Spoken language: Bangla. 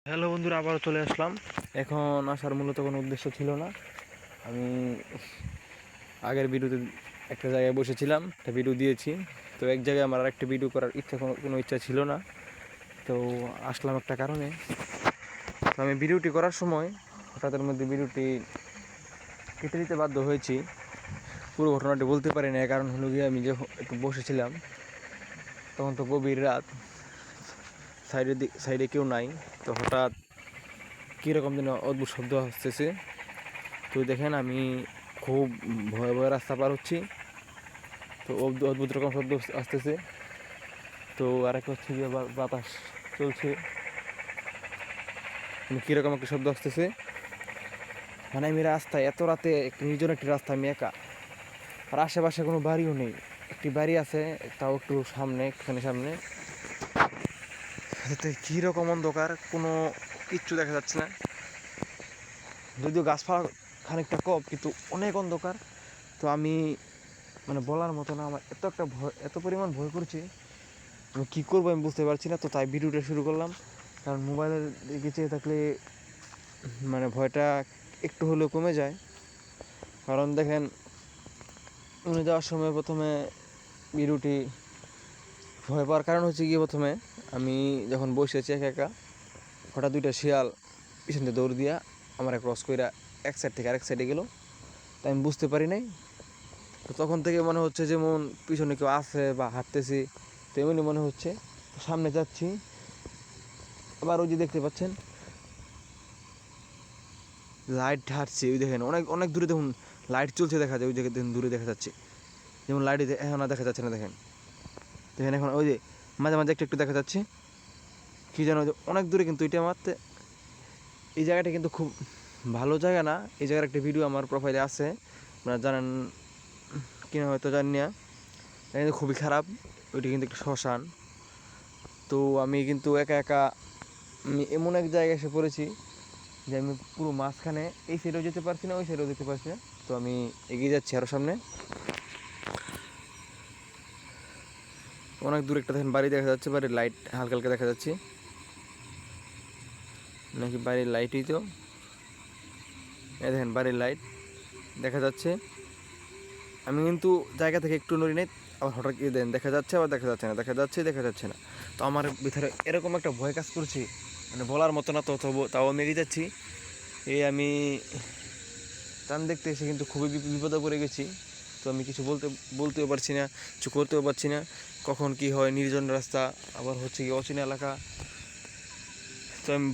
হ্যালো বন্ধুরা, আবারও চলে আসলাম। এখন আসার মূলত কোনো উদ্দেশ্য ছিল না। আমি আগের ভিডিওতে একটা জায়গায় বসেছিলাম, একটা ভিডিও দিয়েছি। তো এক জায়গায় আমার আর একটা ভিডিও করার কোনো ইচ্ছা ছিল না। তো আসলাম একটা কারণে। তো আমি ভিডিওটি করার সময় হঠাৎের মধ্যে ভিডিওটি কেটে দিতে বাধ্য হয়েছি। পুরো ঘটনাটি বলতে পারি না, কারণ হলো গিয়ে আমি যখন একটু বসেছিলাম তখন তো গভীর রাত, সাইডে কেউ নাই। তো হঠাৎ কীরকম যেন অদ্ভুত শব্দ আসতেছে। তো দেখেন আমি খুব ভয়ে ভয়ে রাস্তা পার হচ্ছি। তো অদ্ভুত রকম শব্দ আসতেছে। তো আরেকটা হচ্ছে গিয়ে বাতাস চলছে, মানে কীরকম একটা শব্দ আসতেছে। মানে আমি রাস্তায় এত রাতে একটা নির্জন একটি রাস্তা, আমি একা, আর আশেপাশে কোনো বাড়িও নেই। একটি বাড়ি আছে, তাও একটু সামনে, একটুখানি সামনে। এতে কীরকম অন্ধকার, কোনো কিচ্ছু দেখা যাচ্ছে না। যদিও গাছপালা খানিকটা কম, কিন্তু অনেক অন্ধকার। তো আমি মানে বলার মতো না, আমার এত একটা ভয়, এত পরিমাণ ভয় করছি, আমি কী করবো আমি বুঝতে পারছি না। তো তাই ভিডিওটা শুরু করলাম, কারণ মোবাইলের দিকে চেয়ে থাকলে মানে ভয়টা একটু হলেও কমে যায়। কারণ দেখেন, যাওয়ার সময় প্রথমে ভিডিওটি ভয় পাওয়ার কারণ হচ্ছে গিয়ে, প্রথমে আমি যখন বসেছি একা একা, হঠাৎ দুইটা শিয়াল পিছন দিয়ে দৌড় দিয়া আমার ক্রস কইরা এক সাইড থেকে আরেক সাইডে গেল। তাই আমি বুঝতে পারি নাই। তো তখন থেকে মনে হচ্ছে যেমন পিছনে কেউ আছে বা হাঁটতেছি, তেমনি মনে হচ্ছে। সামনে যাচ্ছি, আবার ওই যে দেখতে পাচ্ছেন লাইট হাঁটছে, ওই দেখেন অনেক অনেক দূরে দেখুন লাইট চলছে, দেখা যায় ওই জায়গায় দেখুন দূরে দেখা যাচ্ছে। যেমন লাইট এখন আর দেখা যাচ্ছে না, দেখেন দেখেন এখন ওই যে মাঝে মাঝে একটু একটু দেখা যাচ্ছে কী যেন অনেক দূরে। কিন্তু এটা আমার এই জায়গাটা কিন্তু খুব ভালো জায়গা না। এই জায়গার একটা ভিডিও আমার প্রোফাইলে আছে, আপনারা জানেন কিনা হয়তো জানি না। এটা কিন্তু খুবই খারাপ, ওইটা কিন্তু একটা শ্মশান। তো আমি কিন্তু একা একা আমি এমন এক জায়গায় এসে পড়েছি যে আমি পুরো মাঝখানে, এই সাইডেও যেতে পারছি না, ওই সাইডেও যেতে পারছি না। তো আমি এগিয়ে যাচ্ছি আরও সামনে। অনেক দূরে একটা দেখেন বাড়ি দেখা যাচ্ছে, বাড়ির লাইট হালকা হালকা দেখা যাচ্ছে, নাকি বাড়ির লাইটই তো, এই দেখেন বাড়ির লাইট দেখা যাচ্ছে। আমি কিন্তু জায়গা থেকে একটু নড়ি নাই, আবার হঠাৎ গিয়ে দেন দেখা যাচ্ছে, আবার দেখা যাচ্ছে না, দেখা যাচ্ছে দেখা যাচ্ছে না। তো আমার ভিতরে এরকম একটা ভয় কাজ করছে, মানে বলার মতো না। তো তাও আমি এগিয়ে যাচ্ছি। এই আমি টান দেখতে এসে কিন্তু খুবই বিপদে পড়ে গেছি। তো আমি কিছু বলতেও পারছি না, কিছু করতেও পারছি না। কখন কি হয়, নির্জন রাস্তা, আবার হচ্ছে কি অচেনা এলাকা। তো আমি